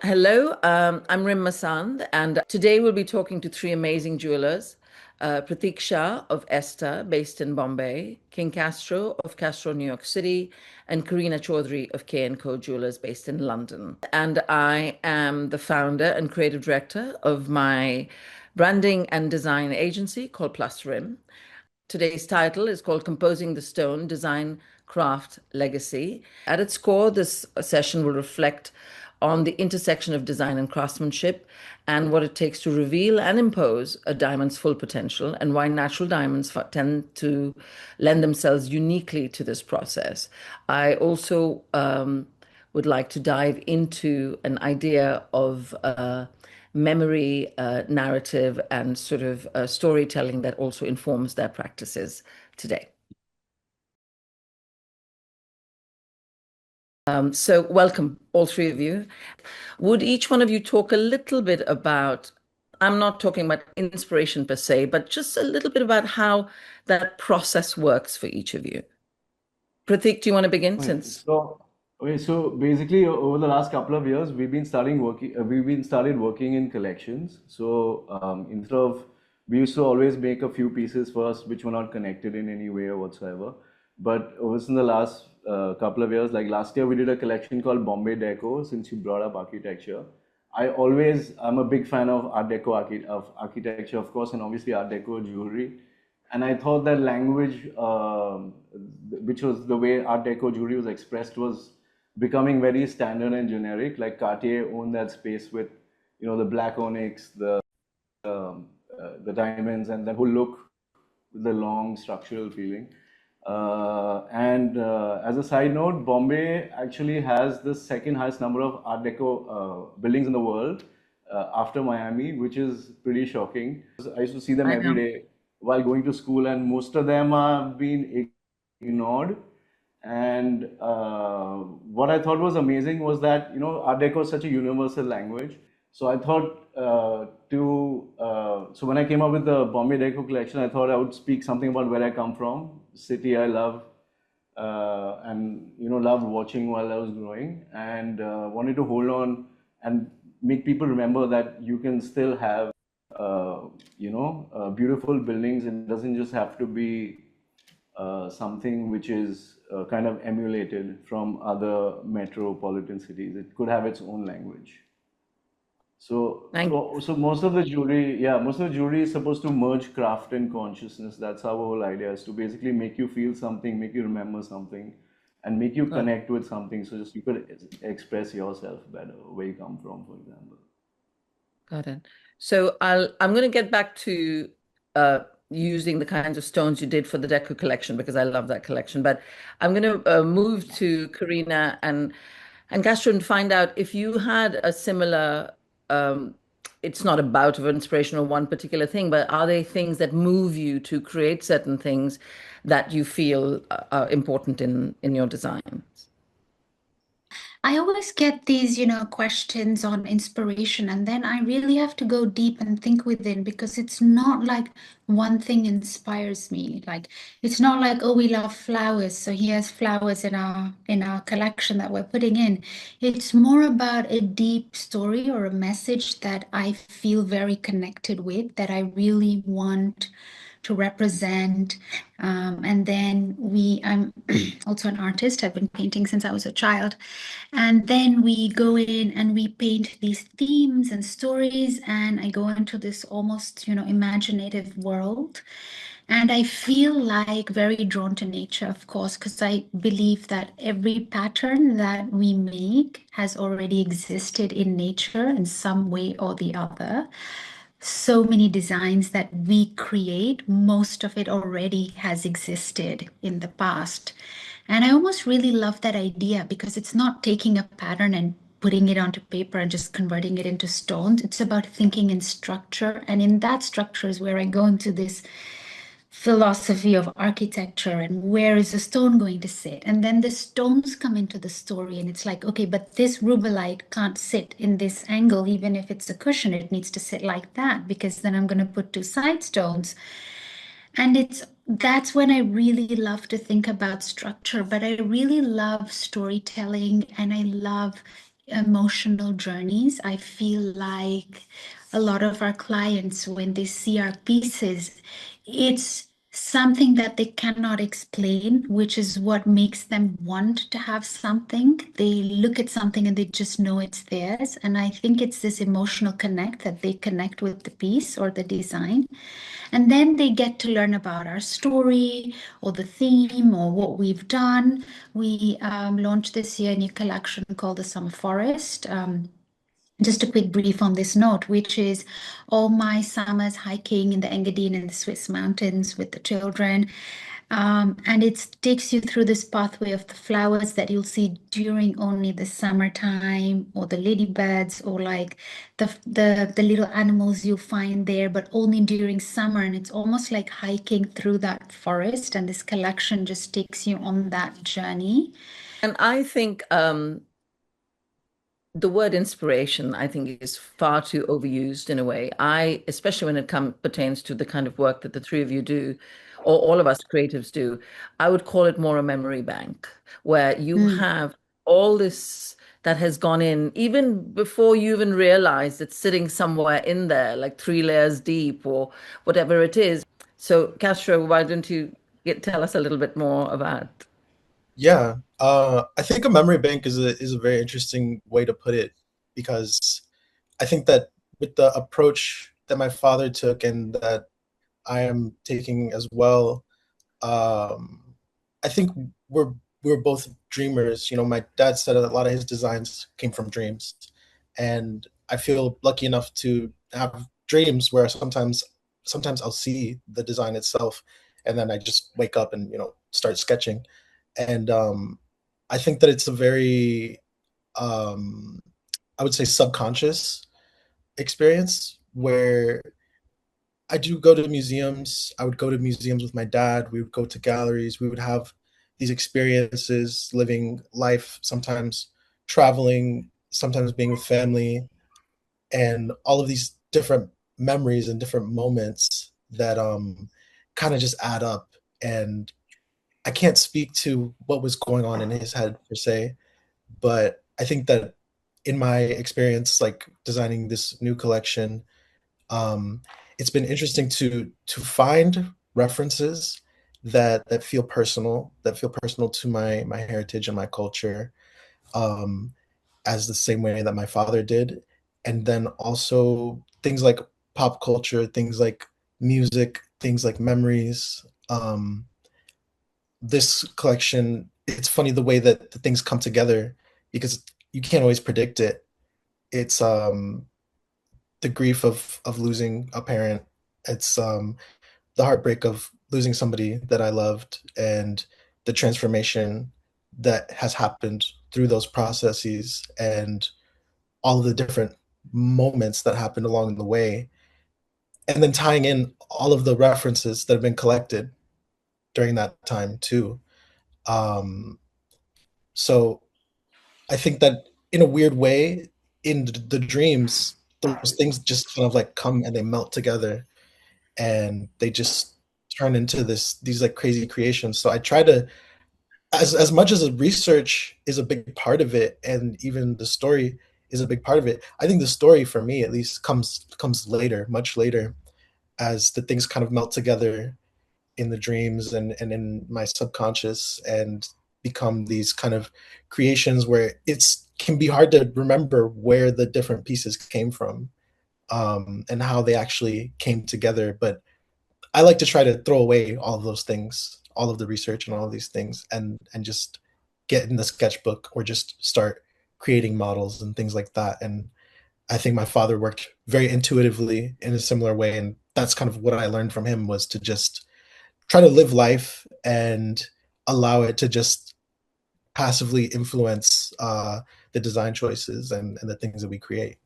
Hello, I'm Rymn Massand, and today we'll be talking to three amazing jewelers. Pratik Shah of Estaa, based in Bombay, King Castro of Castro, New York City, and Karina Choudharie of K&CO Jewels, based in London. And I am the founder and creative director of my branding and design agency called Plus Rymn. Today's title is called Composing the Stone Design, Craft, Legacy. At its core, this session will reflect on the intersection of design and craftsmanship and what it takes to reveal and impose a diamond's full potential, and why natural diamonds tend to lend themselves uniquely to this process. I also would like to dive into an idea of memory, narrative, and sort of storytelling that also informs their practices today. So welcome, all three of you. Would each one of you talk a little bit about, I'm not talking about inspiration per se, but just a little bit about how that process works for each of you? Pratik, do you want to begin Okay, since? so basically over the last couple of years, we've been started working in collections. Instead of, we used to always make a few pieces first, which were not connected in any way or whatsoever. But over in the last couple of years, like last year, we did a collection called Bombay Deco, since you brought up architecture. I'm a big fan of Art Deco of architecture, of course, and obviously Art Deco jewelry. And I thought that language, which was the way Art Deco jewelry was expressed, was becoming very standard and generic. Like Cartier owned that space with, the black onyx, the diamonds, and that whole look with the long structural feeling. As a side note, Bombay actually has the second highest number of Art Deco buildings in the world after Miami, which is pretty shocking. I used to see them I every know. day while going to school, and most of them have been ignored. And what I thought was amazing was that, Art Deco is such a universal language. So I thought so when I came up with the Bombay Deco collection, I thought I would speak something about where I come from, city I love, and loved watching while I was growing, and wanted to hold on and make people remember that you can still have beautiful buildings. It doesn't just have to be something which is kind of emulated from other metropolitan cities. It could have its own language. So, Thank so, so most of the jewelry, yeah, most of the jewelry is supposed to merge craft and consciousness. That's our whole idea, is to basically make you feel something, make you remember something, and make you God. connect with something, so just you could express yourself better, where you come from, for example. Got it. So I'm going to get back to uh, using the kinds of stones you did for the Deco collection because I love that collection. But I'm going to move to Karina and Castro and find out if you had a similar. Um, it's not a bout of inspiration or one particular thing, but are there things that move you to create certain things that you feel are important in your designs? I always get these, questions on inspiration, and then I really have to go deep and think within because it's not like one thing inspires me. Like it's not like, oh, we love flowers, so here's flowers in our collection that we're putting in. It's more about a deep story or a message that I feel very connected with, that I really want to represent. And then I'm also an artist. I've been painting since I was a child. And then we go in and we paint these themes and stories, and I go into this almost, imaginative world. And I feel like very drawn to nature, of course, because I believe that every pattern that we make has already existed in nature in some way or the other. So many designs that we create, most of it already has existed in the past. And I almost really love that idea because it's not taking a pattern and putting it onto paper and just converting it into stones. It's about thinking in structure. And in that structure is where I go into this philosophy of architecture and where is the stone going to sit. And then the stones come into the story, and it's like, okay, but this rubellite can't sit in this angle, even if it's a cushion, it needs to sit like that because then I'm going to put two side stones. And that's when I really love to think about structure, but I really love storytelling and I love emotional journeys. I feel like a lot of our clients, when they see our pieces, it's something that they cannot explain, which is what makes them want to have something. They look at something and they just know it's theirs. And I think it's this emotional connect that they connect with the piece or the design. And then they get to learn about our story or the theme or what we've done. We launched this year a new collection called the Summer Forest. Just a quick brief on this note, which is all my summers hiking in the Engadine and the Swiss mountains with the children. And it takes you through this pathway of the flowers that you'll see during only the summertime, or the ladybirds, or like the little animals you find there, but only during summer. And it's almost like hiking through that forest. And this collection just takes you on that journey. And I think the word inspiration, I think, is far too overused in a way. Especially when it pertains to the kind of work that the three of you do, or all of us creatives do, I would call it more a memory bank, where you Mm. have all this that has gone in, even before you even realize it's sitting somewhere in there, like 3 layers deep or whatever it is. So, Castro, why don't you tell us a little bit more about? Yeah, I think a memory bank is a very interesting way to put it, because I think that with the approach that my father took and that I am taking as well, um, I think we're we're both dreamers. You know, my dad said a lot of his designs came from dreams, and I feel lucky enough to have dreams where sometimes I'll see the design itself, and then I just wake up and start sketching, and I think that it's a very um, I would say subconscious experience where I do go to museums. I would go to museums with my dad. We would go to galleries. We would have these experiences, living life, sometimes traveling, sometimes being with family, and all of these different memories and different moments that kind of just add up. And I can't speak to what was going on in his head per se, but I think that in my experience, like designing this new collection, um, it's been interesting to find references that feel personal, to my heritage and my culture, um, as the same way that my father did, and then also things like pop culture, things like music, things like memories. This collection, it's funny the way that the things come together, because you can't always predict it. It's the grief of losing a parent. It's the heartbreak of losing somebody that I loved, and the transformation that has happened through those processes, and all of the different moments that happened along the way, and then tying in all of the references that have been collected during that time too. Um, so I think that in a weird way, in the dreams, those things just kind of like come and they melt together, and they just turn into these like crazy creations. So I try to, as much as the research is a big part of it, and even the story is a big part of it, I think the story for me at least comes later, much later, as the things kind of melt together in the dreams and in my subconscious, and become these kind of creations where it's can be hard to remember where the different pieces came from, and how they actually came together. But I like to try to throw away all of those things, all of the research and all of these things, and just get in the sketchbook or just start creating models and things like that. And I think my father worked very intuitively in a similar way, and that's kind of what I learned from him, was to just try to live life and allow it to just passively influence the design choices and the things that we create.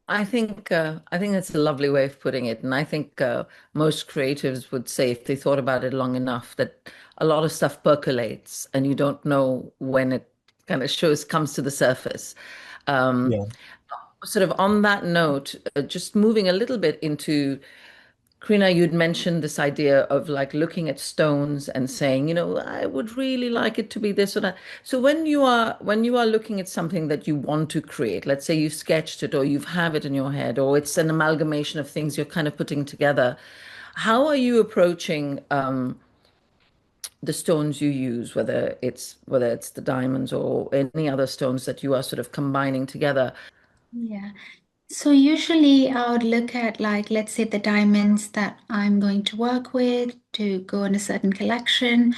I think that's a lovely way of putting it, and I think most creatives would say, if they thought about it long enough, that a lot of stuff percolates, and you don't know when it kind of comes to the surface. Um, Yeah. Sort of on that note, just moving a little bit into Karina, you'd mentioned this idea of like looking at stones and saying, I would really like it to be this or that. So when you are looking at something that you want to create, let's say you've sketched it or you have it in your head, or it's an amalgamation of things you're kind of putting together, how are you approaching the stones you use, whether it's the diamonds or any other stones that you are sort of combining together? Yeah. So usually I would look at, like, let's say the diamonds that I'm going to work with to go in a certain collection.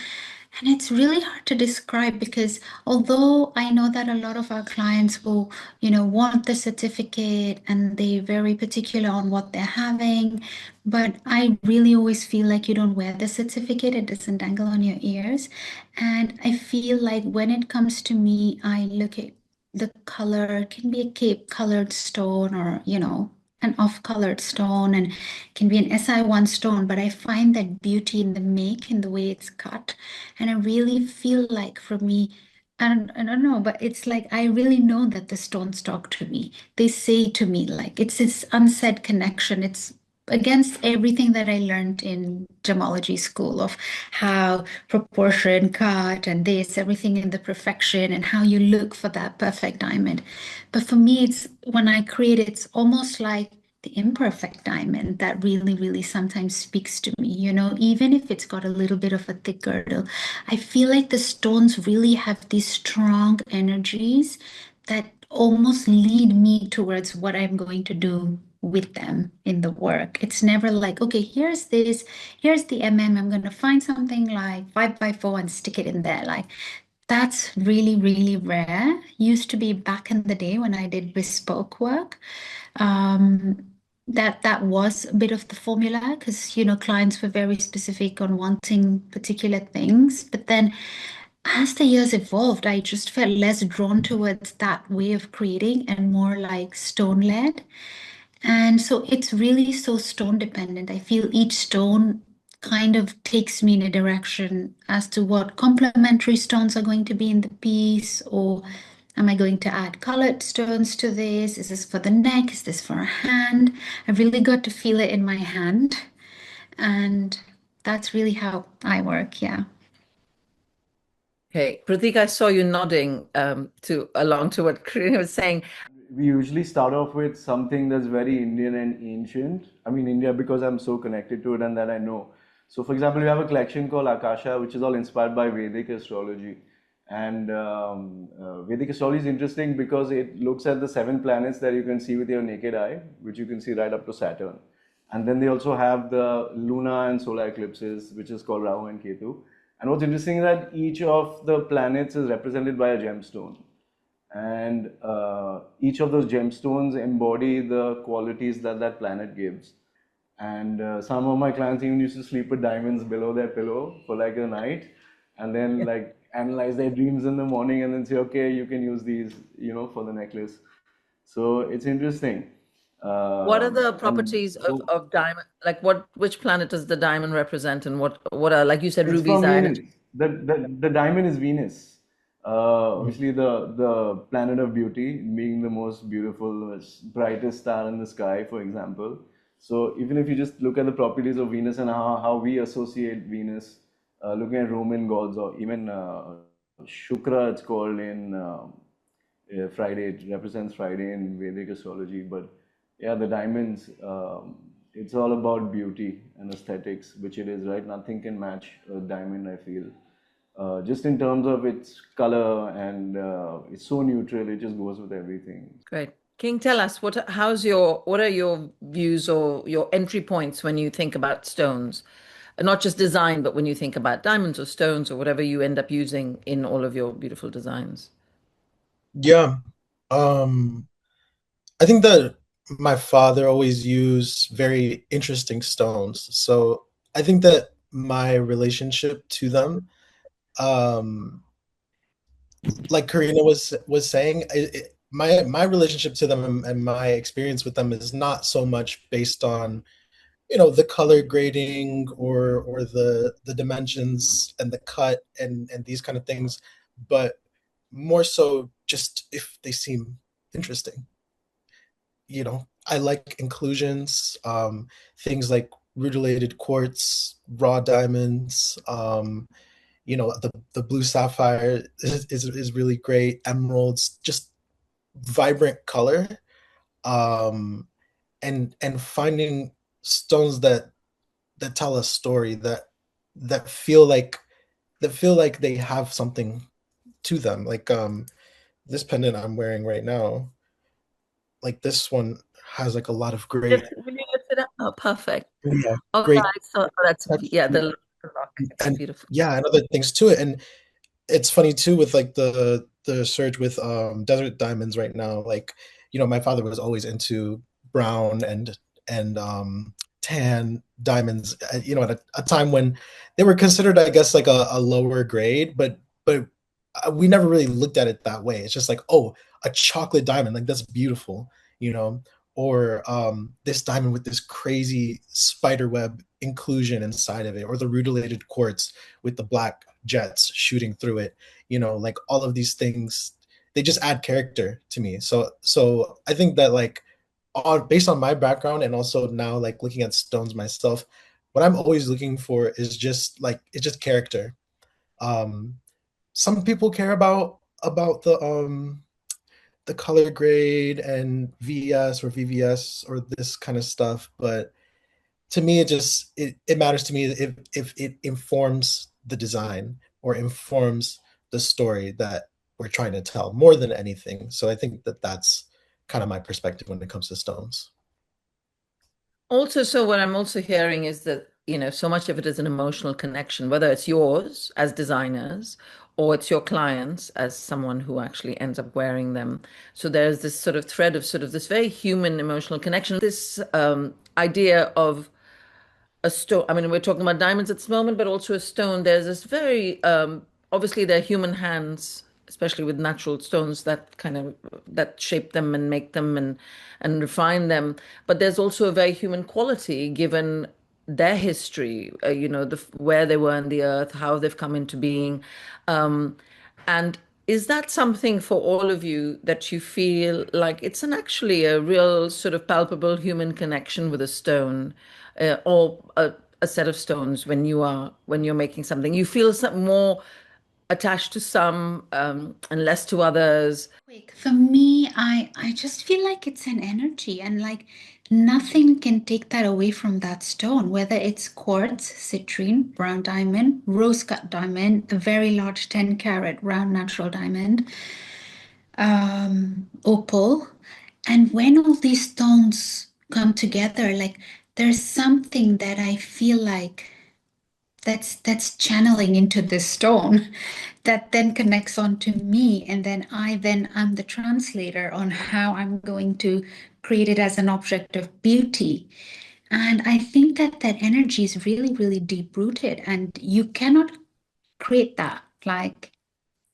And it's really hard to describe because although I know that a lot of our clients will, want the certificate and they're very particular on what they're having, but I really always feel like you don't wear the certificate, it doesn't dangle on your ears. And I feel like when it comes to me, I look at the color. It can be a cape colored stone or, an off colored stone, and can be an SI1 stone, but I find that beauty in the make, in the way it's cut. And I really feel like for me, I don't know, but it's like I really know that the stones talk to me. They say to me, like, it's this unsaid connection. It's against everything that I learned in gemology school of how proportion, cut, and this, everything in the perfection and how you look for that perfect diamond. But for me, it's when I create it, it's almost like the imperfect diamond that really, really sometimes speaks to me, even if it's got a little bit of a thick girdle. I feel like the stones really have these strong energies that almost lead me towards what I'm going to do with them in the work. It's never like, okay, here's this, here's the I'm going to find something like 5x4 and stick it in there. Like, that's really, really rare. Used to be back in the day when I did bespoke work. That was a bit of the formula because clients were very specific on wanting particular things. But then as the years evolved, I just felt less drawn towards that way of creating and more like stone led. And so it's really so stone dependent. I feel each stone kind of takes me in a direction as to what complementary stones are going to be in the piece, or am I going to add colored stones to this? Is this for the neck? Is this for a hand? I've really got to feel it in my hand. And that's really how I work, yeah. Okay, Pratik, I saw you nodding to along to what Karina was saying. We usually start off with something that's very Indian and ancient. I mean, India because I'm so connected to it and that I know. So, for example, we have a collection called Akasha, which is all inspired by Vedic astrology. And Vedic astrology is interesting because it looks at the 7 planets that you can see with your naked eye, which you can see right up to Saturn. And then they also have the lunar and solar eclipses, which is called Rahu and Ketu. And what's interesting is that each of the planets is represented by a gemstone. And each of those gemstones embody the qualities that that planet gives. And some of my clients even used to sleep with diamonds below their pillow for like a night, and then like analyze their dreams in the morning, and then say, okay, you can use these, for the necklace. So it's interesting. What are the And properties of, so of diamond? Like which planet does the diamond represent, and what are, like you said, it's rubies from are Venus. energy? The diamond is Venus. Obviously, the planet of beauty, being the most beautiful, brightest star in the sky, for example. So even if you just look at the properties of Venus and how we associate Venus, looking at Roman gods or even Shukra, it's called in Friday. It represents Friday in Vedic astrology. But yeah, the diamonds, it's all about beauty and aesthetics, which it is, right? Nothing can match a diamond, I feel. Just in terms of its color and it's so neutral, it just goes with everything. Great. King, tell us what are your views or your entry points when you think about stones? And not just design, but when you think about diamonds or stones or whatever you end up using in all of your beautiful designs. Yeah. Um, I think that my father always used very interesting stones. So I think that my relationship to them, um, like Karina was saying, my relationship to them and my experience with them is not so much based on the color grading or the dimensions and the cut and these kind of things, but more so just if they seem interesting. I like inclusions, things like rutilated quartz, raw diamonds. The blue sapphire is really great. Emeralds, just vibrant color. Um, and finding stones that tell a story, that feel like they have something to them. Like this pendant I'm wearing right now, like this one has like a lot of great, Will you lift it up? Oh, perfect. yeah, Oh, yeah, great I saw. Oh, that's touch yeah, to it. the lock. It's And beautiful. yeah, and other things to it. And it's funny too with like the surge with desert diamonds right now. Like, my father was always into brown and tan diamonds, at a time when they were considered, I guess, like a lower grade, but we never really looked at it that way. It's just like, oh, a chocolate diamond, like that's beautiful, or this diamond with this crazy spider web inclusion inside of it, or the rutilated quartz with the black jets shooting through it. Like all of these things, they just add character to me. So I think that, like, based on my background, and also now like looking at stones myself, what I'm always looking for is just like, it's just character. um some people care about the color grade and VS or VVS or this kind of stuff, but to me it matters to me if it informs the design or informs the story that we're trying to tell more than anything. So I think that that's kind of my perspective when it comes to stones. Also, so what I'm also hearing is that, so much of it is an emotional connection, whether it's yours as designers or it's your clients as someone who actually ends up wearing them. So there's this sort of thread of sort of this very human emotional connection, this idea of a stone. I mean, we're talking about diamonds at this moment, but also a stone. There's this very obviously they're human hands, especially with natural stones that kind of that shape them and make them and refine them. But there's also a very human quality given their history, where they were in the earth, how they've come into being. And is that something for all of you that you feel like it's an actually a real sort of palpable human connection with a stone, or a set of stones when you're making something? You feel some more attached to some, and less to others. Quick. For me, I just feel like it's an energy, and like nothing can take that away from that stone, whether it's quartz, citrine, brown diamond, rose cut diamond, a very large 10 carat round natural diamond, opal. And when all these stones come together, like there's something that I feel like that's channeling into this stone that then connects on to me, and I'm the translator on how I'm going to create it as an object of beauty. And I think that energy is really, really deep rooted, and you cannot create that. Like,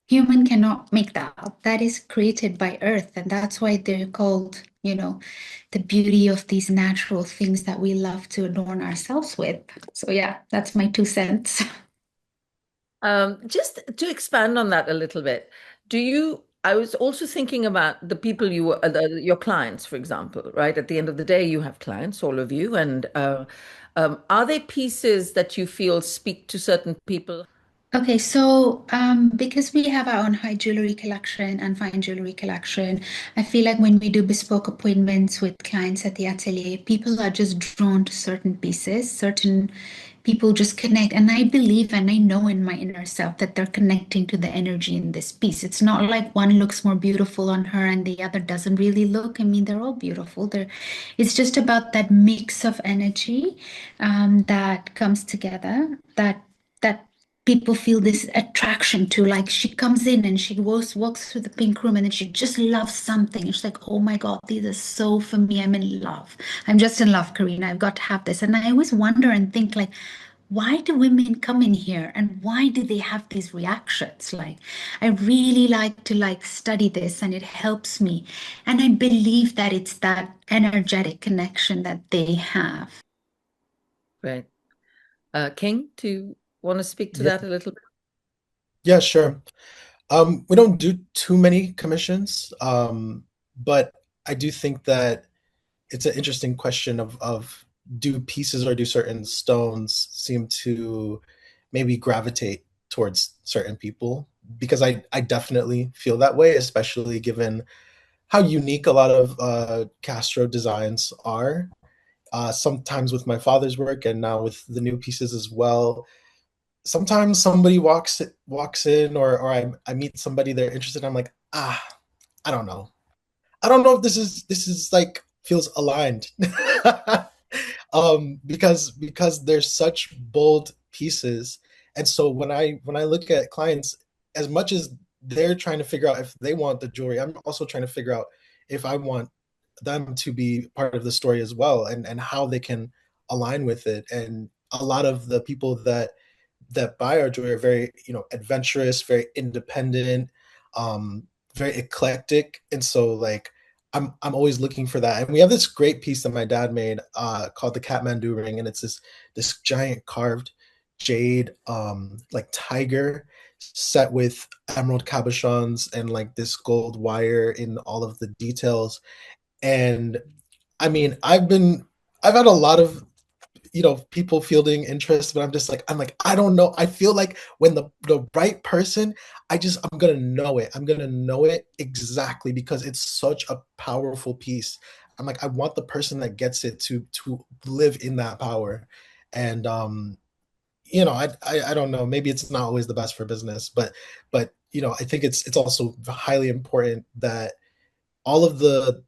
human cannot make that. That is created by earth, and that's why they're called, the beauty of these natural things that we love to adorn ourselves with. So yeah, that's my 2 cents. Just to expand on that a little bit, I was also thinking about the people your clients, for example, right? At the end of the day, you have clients, all of you, and are there pieces that you feel speak to certain people? Okay, so because we have our own high jewelry collection and fine jewelry collection, I feel like when we do bespoke appointments with clients at the atelier, people are just drawn to certain pieces, certain people just connect. And I believe and I know in my inner self that they're connecting to the energy in this piece. It's not like one looks more beautiful on her and the other doesn't really look. I mean, they're all beautiful. It's just about that mix of energy that comes together, that people feel this attraction to. Like, she comes in and she walks through the pink room and then she just loves something. It's like, oh my God, these are so for me. I'm in love. I'm just in love, Karina. I've got to have this. And I always wonder and think, like, why do women come in here and why do they have these reactions? Like, I really like to study this, and it helps me. And I believe that it's that energetic connection that they have. Right. King, do you want to speak to Yeah, that a little bit? yeah, sure. We don't do too many commissions, but I do think that it's an interesting question of do pieces or do certain stones seem to maybe gravitate towards certain people, because I definitely feel that way, especially given how unique a lot of Castro designs are. Sometimes with my father's work and now with the new pieces as well. Sometimes somebody walks in, or I meet somebody they're interested in, I'm like, I don't know. I don't know if this is like feels aligned. Because there's such bold pieces. And so when I look at clients, as much as they're trying to figure out if they want the jewelry, I'm also trying to figure out if I want them to be part of the story as well, and how they can align with it. And a lot of the people that buy our jewelry are very, adventurous, very independent, um, very eclectic. And so like I'm always looking for that. And we have this great piece that my dad made called the Kathmandu ring, and it's this giant carved jade like tiger set with emerald cabochons and like this gold wire in all of the details. And I mean, I've had a lot of people fielding interest, but I'm like I don't know. I feel like when the right person, I'm gonna know it. I'm gonna know it exactly, because it's such a powerful piece. I'm like, I want the person that gets it to live in that power. And I don't know, maybe it's not always the best for business, but I think it's also highly important that all of the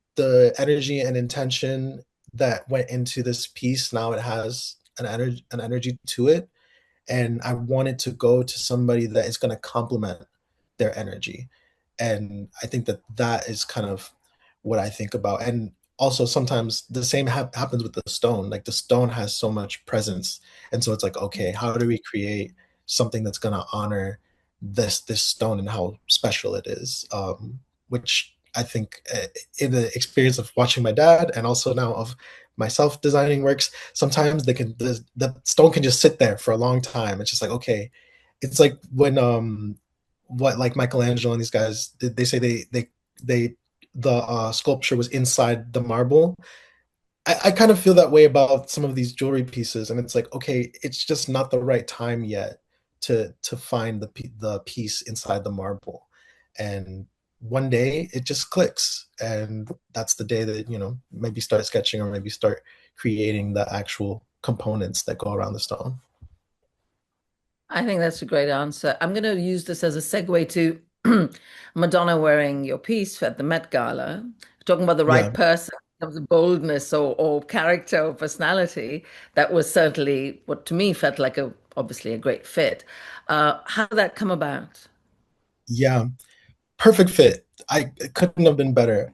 energy and intention that went into this piece, now it has an energy to it, and I want it to go to somebody that is going to complement their energy. And I think that is kind of what I think about. And also sometimes the same happens with the stone. Like the stone has so much presence, and so it's like, okay, how do we create something that's going to honor this stone and how special it is, which I think, in the experience of watching my dad and also now of myself designing works, sometimes the stone can just sit there for a long time. It's just like, okay, it's like when what like Michelangelo and these guys, they say they the sculpture was inside the marble. I kind of feel that way about some of these jewelry pieces, and it's like, okay, it's just not the right time yet to find the piece inside the marble. And one day it just clicks, and that's the day that maybe start sketching, or maybe start creating the actual components that go around the stone. I think that's a great answer. I'm going to use this as a segue to Madonna wearing your piece at the Met Gala, talking about the Yeah. right person in terms of boldness or character or personality. That was certainly what to me felt like obviously a great fit. How did that come about? Yeah, perfect fit. It couldn't have been better.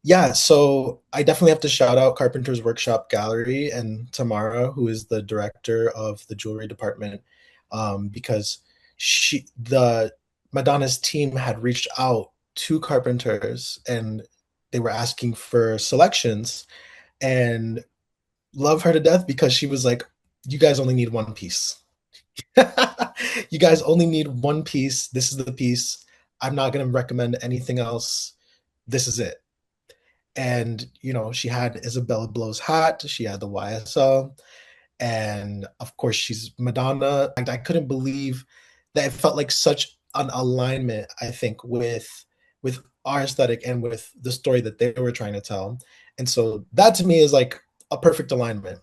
Yeah, so I definitely have to shout out Carpenter's Workshop Gallery and Tamara, who is the director of the jewelry department, because the Madonna's team had reached out to Carpenter's, and they were asking for selections, and love her to death, because she was like, "You guys only need one piece." You guys only need one piece. This is the piece. I'm not going to recommend anything else. This is it. And, she had Isabella Blow's hat. She had the YSL. And of course, she's Madonna. And I couldn't believe that it felt like such an alignment, I think, with our aesthetic and with the story that they were trying to tell. And so that to me is like a perfect alignment,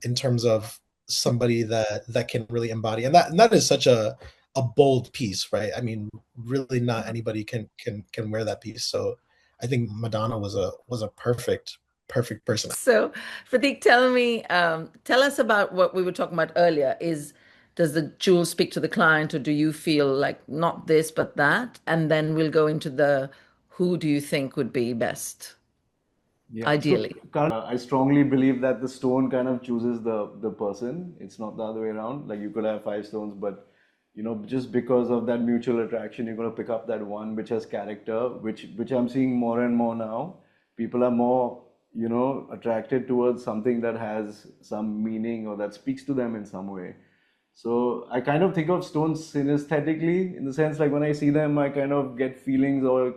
in terms of somebody that can really embody, and that is such a bold piece, right? I mean, really not anybody can wear that piece. So I think Madonna was a perfect person. So, Pratik, tell us about what we were talking about earlier. Does the jewel speak to the client, or do you feel like not this but that? And then we'll go into the who do you think would be best, Yeah. So, ideally. I strongly believe that the stone kind of chooses the person. It's not the other way around. Like you could have five stones, but just because of that mutual attraction, you're gonna pick up that one which has character, which I'm seeing more and more now. People are more, attracted towards something that has some meaning or that speaks to them in some way. So I kind of think of stones synesthetically, in the sense like when I see them, I kind of get feelings, or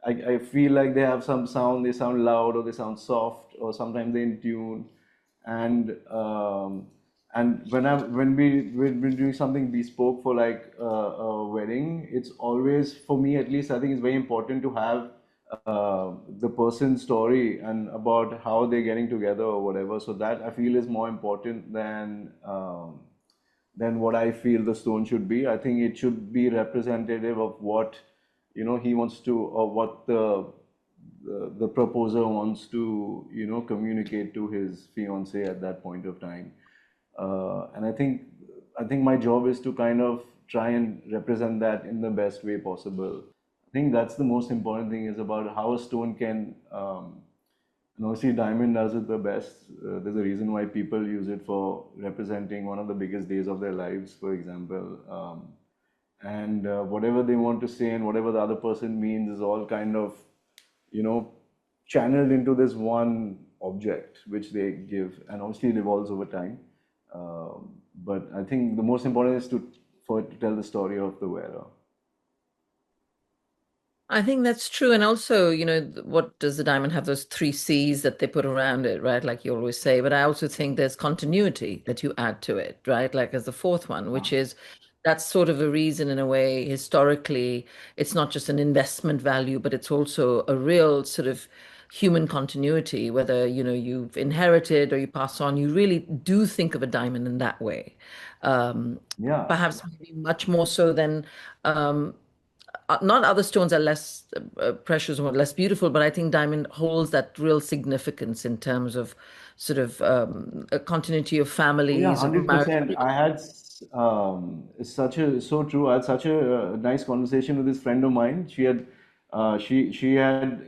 I feel like they have some sound, they sound loud or they sound soft or sometimes they're in tune. and when we're doing something bespoke for like a wedding, it's always, for me at least, I think it's very important to have the person's story and about how they're getting together or whatever. So that I feel is more important than what I feel the stone should be. I think it should be representative of what, he wants to, or what the proposer wants to, communicate to his fiance at that point of time. And I think my job is to kind of try and represent that in the best way possible. I think that's the most important thing, is about how a stone can, and obviously diamond does it the best. There's a reason why people use it for representing one of the biggest days of their lives, for example. And whatever they want to say and whatever the other person means is all kind of, you know, channeled into this one object which they give, and obviously it evolves over time. But I think the most important is for it to tell the story of the wearer. I think that's true. And also, what does the diamond have? Those three C's that they put around it, right? Like you always say. But I also think there's continuity that you add to it, right? Like as the fourth one, which is that's sort of a reason in a way, historically, it's not just an investment value, but it's also a real sort of human continuity, whether, you've inherited or you pass on, you really do think of a diamond in that way. Um, Yeah, Perhaps maybe much more so than not other stones are less precious or less beautiful, but I think diamond holds that real significance in terms of sort of a continuity of oh yeah, families, of marriage. 100%. I had so true. I had such a nice conversation with this friend of mine. She had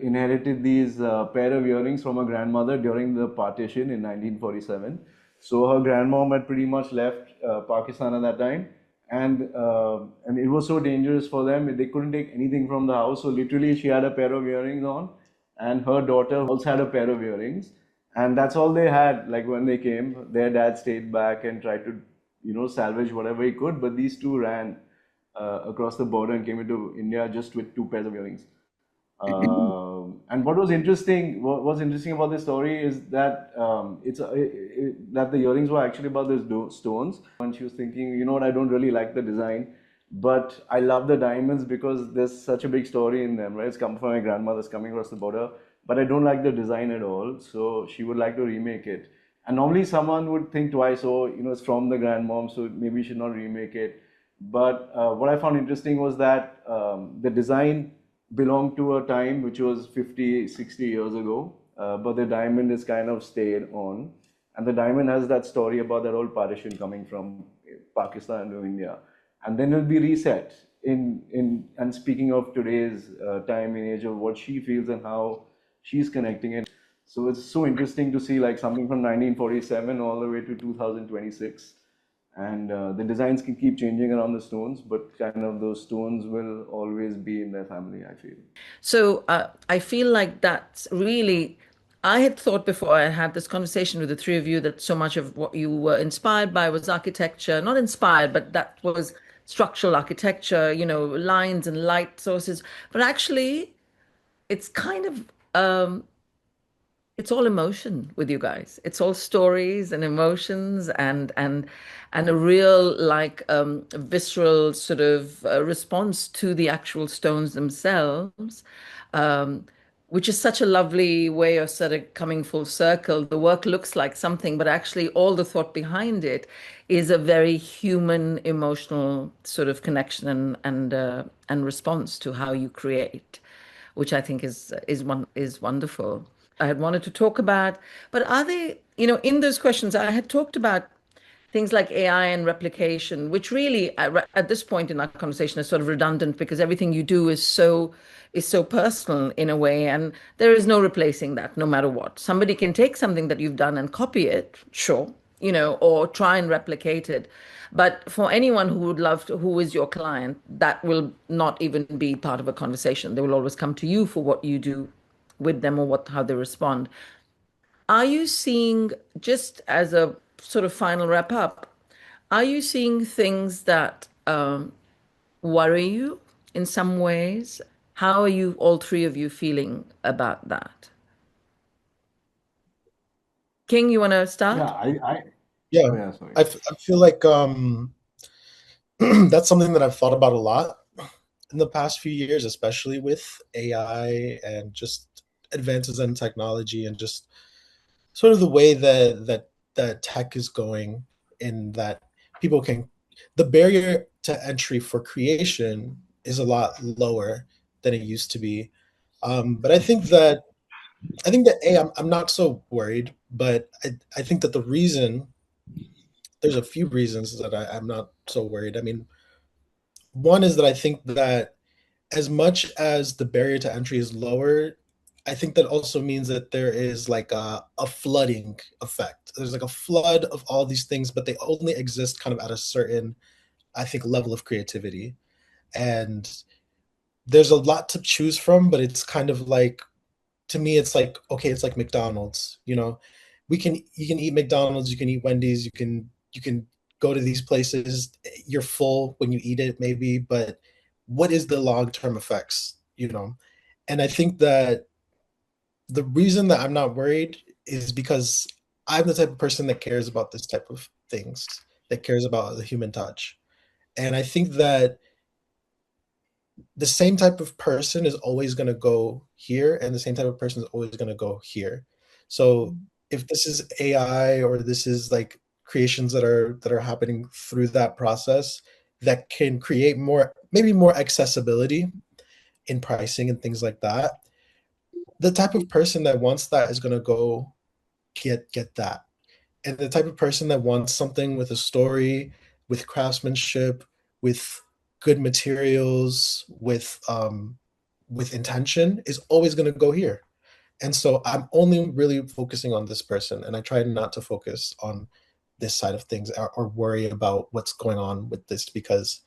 inherited these pair of earrings from her grandmother during the partition in 1947. So her grandmom had pretty much left Pakistan at that time, and it was so dangerous for them. They couldn't take anything from the house. So literally, she had a pair of earrings on, and her daughter also had a pair of earrings, and that's all they had. Like when they came, their dad stayed back and tried to, salvage whatever he could. But these two ran across the border and came into India just with two pairs of earrings. And what was interesting about this story is that that the earrings were actually about these stones. And she was thinking, you know what, I don't really like the design, but I love the diamonds because there's such a big story in them, right? It's come from my grandmother's coming across the border, but I don't like the design at all. So she would like to remake it. And normally someone would think twice, oh, it's from the grandmom, so maybe we should not remake it. But what I found interesting was that the design belonged to a time which was 50, 60 years ago, but the diamond is kind of stayed on. And the diamond has that story about that old partition coming from Pakistan to India. And then it'll be reset and speaking of today's time and age of what she feels and how she's connecting it. So it's so interesting to see like something from 1947 all the way to 2026. And the designs can keep changing around the stones, but kind of those stones will always be in their family, I feel. So I feel like that's really, I had thought before I had this conversation with the three of you that so much of what you were inspired by was architecture, not inspired, but that was structural architecture, lines and light sources. But actually, it's kind of it's all emotion with you guys. It's all stories and emotions and a real like visceral sort of response to the actual stones themselves, um, which is such a lovely way of sort of coming full circle. The work looks like something, but actually all the thought behind it is a very human, emotional sort of connection and response to how you create, which I think is wonderful. I had wanted to talk about, but are they, in those questions, I had talked about things like AI and replication, which really at this point in our conversation is sort of redundant because everything you do is so personal in a way, and there is no replacing that, no matter what. Somebody can take something that you've done and copy it, sure, or try and replicate it. But for anyone who would love to, who is your client, that will not even be part of a conversation. They will always come to you for what you do with them or how they respond. Are you seeing, just as a sort of final wrap up, are you seeing things that worry you in some ways? How are you, all three of you, feeling about that? King, you want to Yeah, start? Yeah, oh yeah, sorry. I feel like that's something that I've thought about a lot in the past few years, especially with AI and just advances in technology and just sort of the way that tech is going, in that people can, the barrier to entry for creation is a lot lower than it used to be. But I think that I'm not so worried, but I think that there's a few reasons that I'm not so worried. I mean, one is that I think that as much as the barrier to entry is lower, I think that also means that there is like a flooding effect. There's like a flood of all these things, but they only exist kind of at a certain, I think, level of creativity. And there's a lot to choose from, but it's kind of like, to me, it's like, okay, it's like McDonald's, you know. You can eat McDonald's, you can eat Wendy's, you can go to these places. You're full when you eat it, maybe, but what is the long-term effects, you know? And I think that the reason that I'm not worried is because I'm the type of person that cares about this type of things, that cares about the human touch. And I think that the same type of person is always going to go here, and the same type of person is always going to go here. So if this is AI, or this is like creations that are happening through that process, that can create more, maybe more accessibility in pricing and things like that, the type of person that wants that is going to go get that. And the type of person that wants something with a story, with craftsmanship, with good materials, with intention, is always going to go here. And so I'm only really focusing on this person, and I try not to focus on this side of things, or worry about what's going on with this, because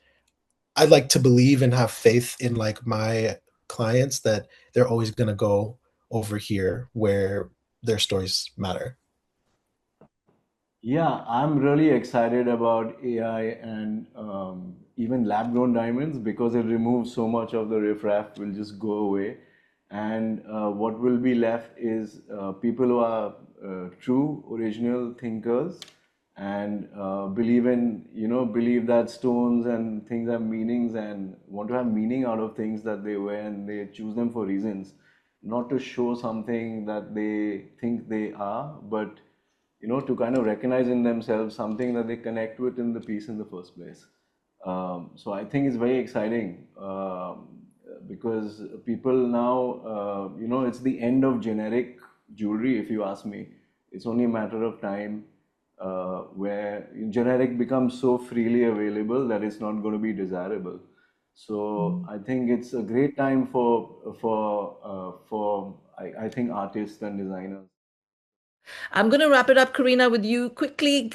I like to believe and have faith in like my clients, that they're always going to go over here where their stories matter. Yeah, I'm really excited about AI and even lab-grown diamonds, because it removes so much of the riffraff, will just go away. And what will be left is people who are true, original thinkers, and believe that stones and things have meanings, and want to have meaning out of things that they wear, and they choose them for reasons, not to show something that they think they are, but to kind of recognize in themselves something that they connect with in the piece in the first place. So I think it's very exciting, because people now, it's the end of generic jewelry, if you ask me. It's only a matter of time where generic becomes so freely available that it's not going to be desirable. So I think it's a great time for I think artists and designers. I'm going to wrap it up, Karina, with you quickly.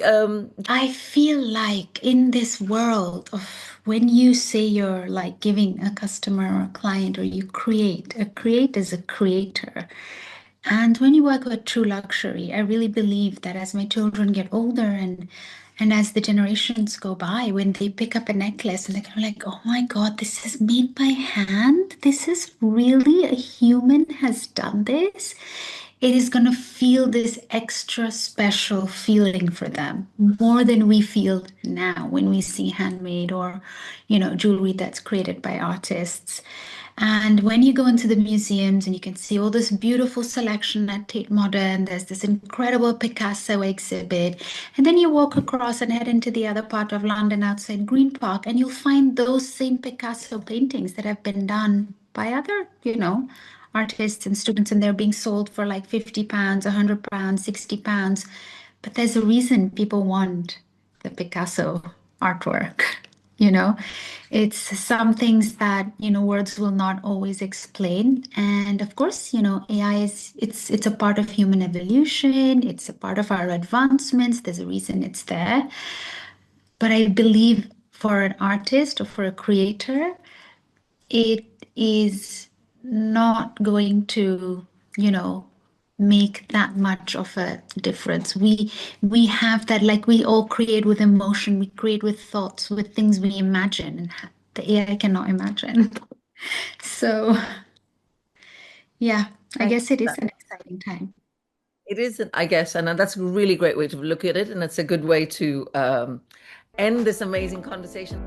I feel like in this world of, when you say you're like giving a customer or a client, or you create, a create is a creator. And when you work with true luxury, I really believe that as my children get older, and as the generations go by, when they pick up a necklace and they're kind of like, oh my God, this is made by hand. This is really, a human has done this. It is going to feel this extra special feeling for them, more than we feel now when we see handmade, or, jewelry that's created by artists. And when you go into the museums and you can see all this beautiful selection at Tate Modern, there's this incredible Picasso exhibit. And then you walk across and head into the other part of London outside Green Park, and you'll find those same Picasso paintings that have been done by other, artists and students, and they're being sold for like £50, £100, £60. But there's a reason people want the Picasso artwork. You know, it's some things that, words will not always explain. And of course, AI it's a part of human evolution. It's a part of our advancements. There's a reason it's there. But I believe for an artist or for a creator, it is not going to, make that much of a difference. We have that, like, we all create with emotion, we create with thoughts, with things we imagine, and the AI cannot imagine. So yeah, I guess it is an exciting time. It is, I guess, and that's a really great way to look at it, and it's a good way to end this amazing conversation.